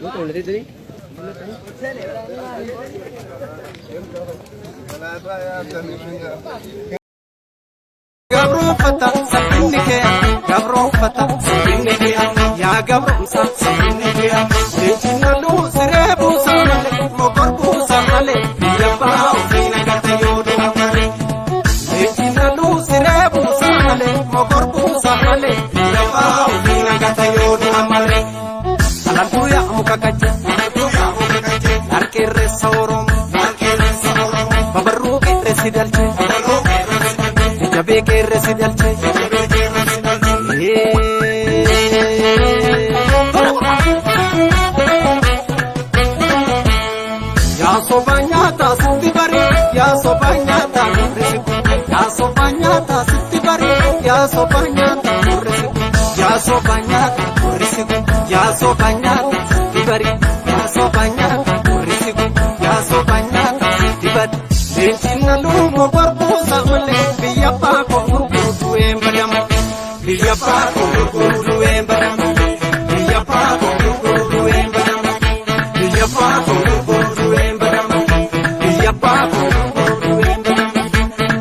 Lu tuh dari tadi. Gabro fata sabinike gabro fata sabinike ya gabro sabinike lechina lu serebu samale mokorbu samale yabba ofina gatayo do amare lechina lu serebu samale mokorbu samale yabba ofina gatayo do amare alantuya mukakaje arkere sawrom babaru ke residalche Jabe residalche Ya sobanyata sitti bari ya sobanyata ya sobanyata sitti bari ya sobanyata ya sobanyata ya sobanyata sitti bari ya sobanyata ya sobanyata sitti bari Lentina lumo barbusa male biya pa ko gurgudu embadam biya pa ko gurgudu embadam biya pa ko gurgudu embadam biya pa ko gurgudu embadam biya pa ko gurgudu embadam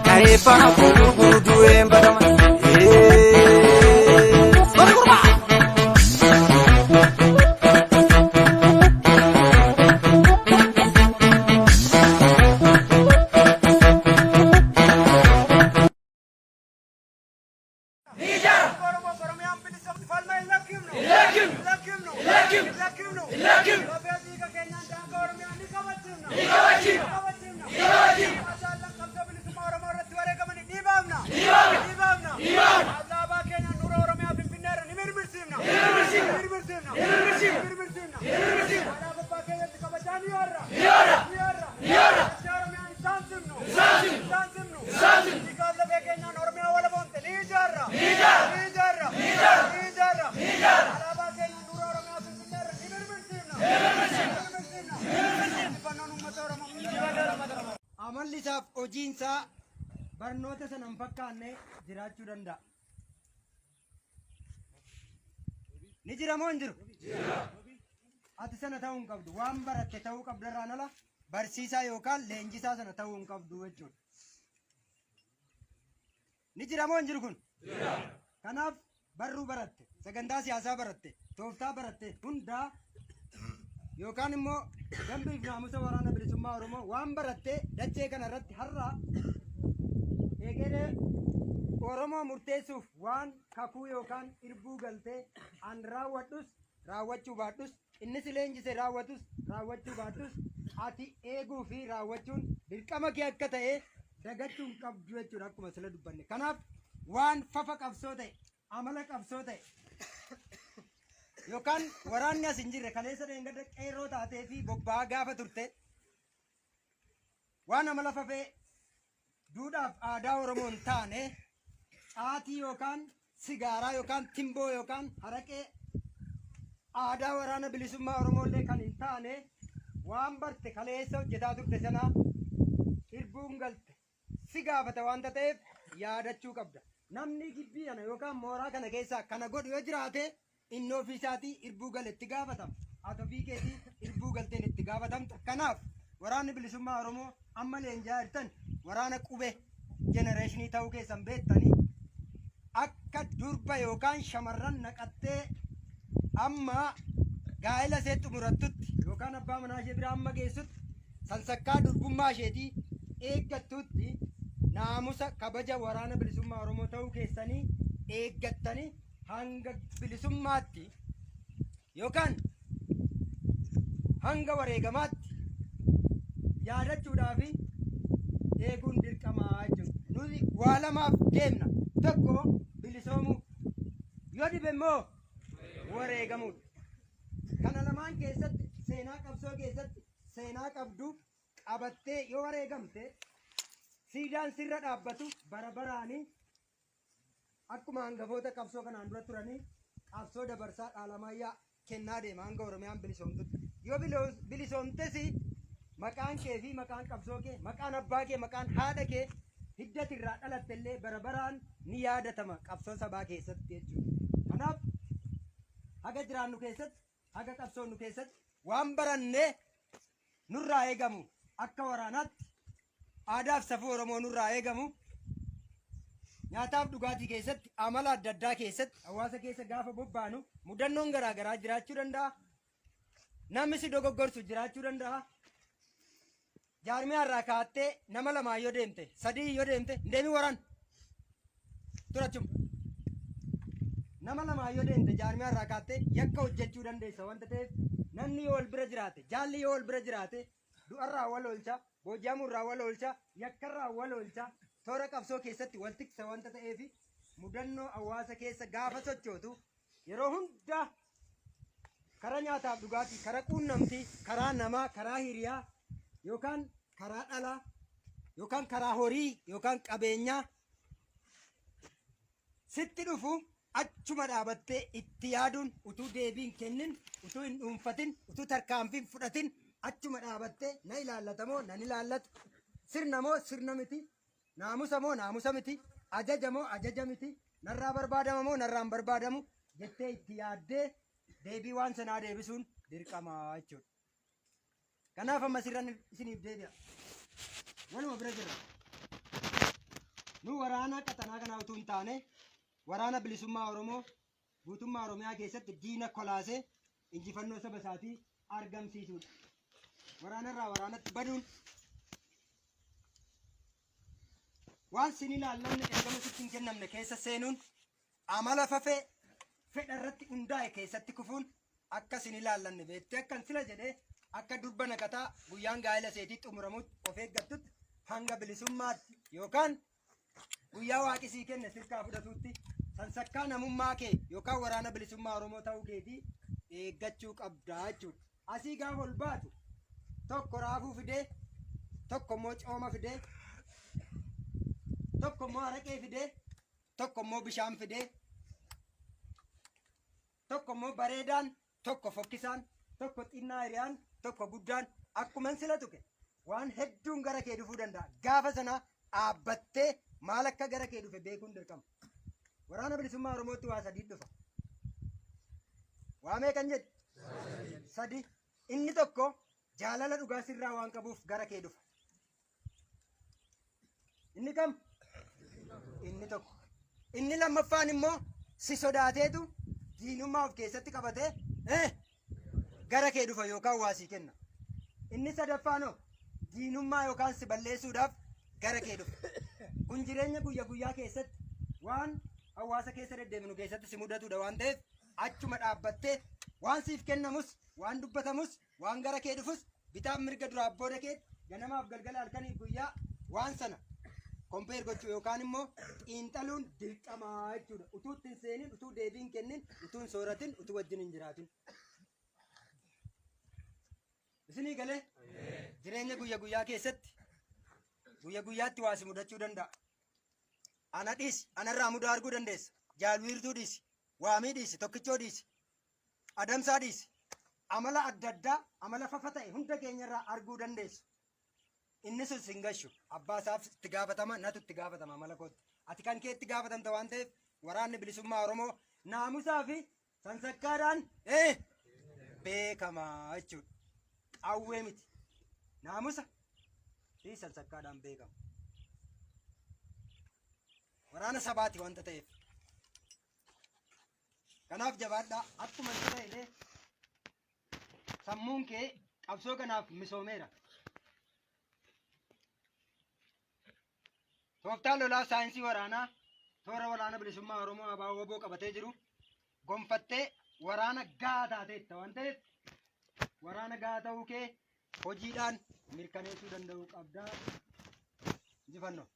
kai pa ko gurgudu embadam Amalli isaaf hojiinsaa barnoota sana hin fakkaanne jiraachuu danda'a. Ni jira moo hin jiru? Ati sana ta'uu hin qabdu. Waan baratte ta'uu qabdarraan ala barsiisaa yookaan leenjisaa sana ta'uu hin qabdu jechuudha. Ni jira moo hin jiru kun? Kanaaf barruu baratte, sagantaa siyaasaa baratte, tooftaa baratte hundaa yookaan immoo dambiif naamusa waraana bilisummaa Oromoo waan baratte dachee kana irratti har'a eegalee Oromoo murteessuuf waan kakuu yookaan irbuu galtee an raawwadhus raawwachuu baadhus inni si leenjise raawwatus raawwachuu baadhus ati eeguu fi raawwachuun dirqama kee akka ta'e dagachuu hin qabdu jechuudha akkuma sila dubbanne. Kanaaf waan fafa qabsoo ta'e amala qabsoo ta'e yookaan waraanni as hin jirre kaleessa deengada qeerroo taatee fi bobba'aa gaafa turte waan amala fafee duudhaaf aadaa Oromoo hin taane caatii yookaan sigaaraa yookaan timboo yookaan haraqee aadaa waraana bilisummaa Oromoo illee kan hin taane waan barte kaleessa hojjetaa turte sana irbuun galte si gaafata waanta ta'eef yaadachuu qabda. Namni gibbii kana yookaan mooraa kana keessaa kana godhu yoo jiraate inni ofiisaatii irbuu gale itti gaafatama. Ati ofii keetii irbuu galteen itti gaafatamta. Kanaaf waraanni bilisummaa Oromoo amma leenjaa jirtan waraana qubee jenereeshinii ta'uu keessan beektanii akka durba yookaan shamarran naqattee amma gaa'ela ishee xumurattutti yookaan abbaa manaa ishee bira amma geessutti sansakkaa durbummaa isheetii eeggattutti naamusa kabaja waraana bilisummaa Oromoo ta'uu keessanii eeggattanii hanga bilisummaatti yookaan hanga wareegamaatti yaadachuudhaaf eeguun dirqamaa jechuudha. Nuti waa lamaaf deemna. Tokko bilisoomuu yoo dhibe immoo wareegamuudha. Kana lamaan keessatti seenaa qabsoo keessatti seenaa qabdu qabattee yoo wareegamte siidaan sirra dhaabbatu bara baraanii akkuma hangafoota qabsoo kanaan dura turanii qabsoo dabarsaa dhaalamayyaa kennaa deema hanga Oromiyaan bilisoomtutti. Yoo bilisoomtes maqaan kee fi maqaan qabsoo kee maqaan abbaa kee maqaan haadha kee hiddatirraa dhalatte illee bara baraan ni yaadatama qabsoo sabaa keessatti jechuudha. Kanaaf haga jiraannu keessatti haga qabsoonu keessatti waan barannee nurraa eegamu akka waraanaatti aadaaf safuu Oromoo nurraa eegamu nyaataaf dhugaatii keessatti amala adda addaa keessatti hawaasa keessa gaafa bobbaanu mudannoon garaa garaa jiraachuu danda'a. Namni si dogoggorsu jiraachuu danda'a. Jaarmiyaa irraa kaattee nama lamaa yoo deemte sadii yoo deemte hin deemi waraan turachuma. Nama lamaa yoo deemte jaarmiyaa irraa kaattee yakka hojjechuu dandeessa wanta ta'eef namni yoo wal bira jiraate jaalli yoo wal bira jiraate du'arraa wal oolcha booji'amuurraa wal oolcha yakkarraa wal oolcha toora qabsoo keessatti wal tiksa wanta ta'eef mudannoo hawaasa keessa gaafa sochootu yeroo hunda karaa nyaataaf dhugaatii karaa quunnamtii karaa namaa karaa hiriyaa yookaan karaa dhalaa yookaan karaa horii yookaan qabeenyaa sitti dhufu achuma dhaabattee itti yaaduun utuu deebiin kennin utuu hin dhuunfatin utuu tarkaanfiin fudhatin achuma dhaabattee na ilaallatamoo nan ilaallatu sirna moo sirna miti naamusa moo naamusa miti ajaja moo ajaja miti narraa barbaadama moo narraan barbaadamu jettee itti yaaddee deebii waan sanaa deebisuun dirqamaa jechuudha. Kanaaf amma sirran isiniif deebi'a. Waluma bira jirra. Nu waraana qaxanaa kanaa utuu hin taane waraana bilisummaa Oromoo guutummaa Oromiyaa keessatti diina kolaasee injifannoo saba isaatii argamsiisuudha. Waraanarraa waraanatti baduun waan sin ilaallanne ergama sitti hin kennamne keessa seenuun amala fafee fedha irratti hundaa'e keessatti kufuun akka sin ilaallanne beektee akkan sila jedhee akka durba naqataa guyyaan gaa'ela seetii xumuramutti of eeggattutti hanga bilisummaatti yookaan guyyaa waaqisii kenne sirkaa fudhatutti sansakkaa namummaa kee yookaan waraana bilisummaa Oromoo ta'uu keetii eeggachuu qabdaa jechuudha. Asii gaafa ol baatu tokko raafuu fidee tokko immoo cooma fidee tokko immoo araqee fidee tokko immoo bishaan fidee tokko immoo bareedaan tokko fokkisaan tokko xinnaa hiriyaan tokko guddaan akkuma sila tuqe waan hedduun gara kee dhufuu danda'a. Gaafa sana dhaabbattee maal akka gara kee dhufe beekuun dirqama. Waraana bilisummaa Oromootti waa sadii dhufa. Waa meeqan jedhe? Sadi. Inni tokko jaalala dhugaa sirraa waan qabuuf gara kee dhufa. Inni kam? Inni tokko. Inni lammaffaan immoo si sodaateetu diinummaa of keessatti qabatee gara kee dhufa yookaan waa sii kenna. Inni sadaffaanoo diinummaa yookaan si balleessuudhaaf gara kee dhufa. Kun jireenya guyyaa guyyaa keessatti waan hawaasa keessa deddeeminu keessatti si mudatudha waan ta'eef achuma dhaabbattee waan siif kennamus waan dubbatamus waan gara kee dhufus bitaaf mirga duraa booda kee ganamaaf galgala halkanii guyyaa waan sana kompeer gochuu yookaan immoo xiinxaluun dirqamaa jechuudha. Utuu ittiin seenin utuu deebiin kennin utuu hin sooratin utuu wajjin hin jiraatin. Isinii galee jireenya guyyaa guyyaa keessatti guyyaa guyyaatti waa si mudachuu danda'a. Ana dhiisi anarraa mudaa arguu dandeessa. Jaalwiirtuu dhiisi waamii dhiisi tokkichoo dhiisi adamsaa dhiisi amala adda addaa amala fafa ta'e hunda keenyarraa arguu dandeessu. Inni sun sin gashu abbaa isaaf itti gaafatama natu itti gaafatama amala kootti. Ati kan kee itti gaafatamta waan ta'eef waraanni bilisummaa Oromoo naamusaa fi sansakkaadhaan beekamaa jechuudha. Qawwee miti naamusa fi sansakkaadhaan beekama. Waraana sabaati wanta ta'eef. Kanaaf jabaadhaa akkuma itti ta'e sammuun kee qabsoo kanaaf misoomeera. Tooftaan lolaaf saayinsii waraanaa toora waraana bilisummaa Oromoo abaaboo woboo qabatee jiru gonfattee waraana gahaa taateetta waan ta'eef waraana gahaa ta'uu kee hojiidhaan mirkaneessuu danda'uu qabdaa. Injifannoo.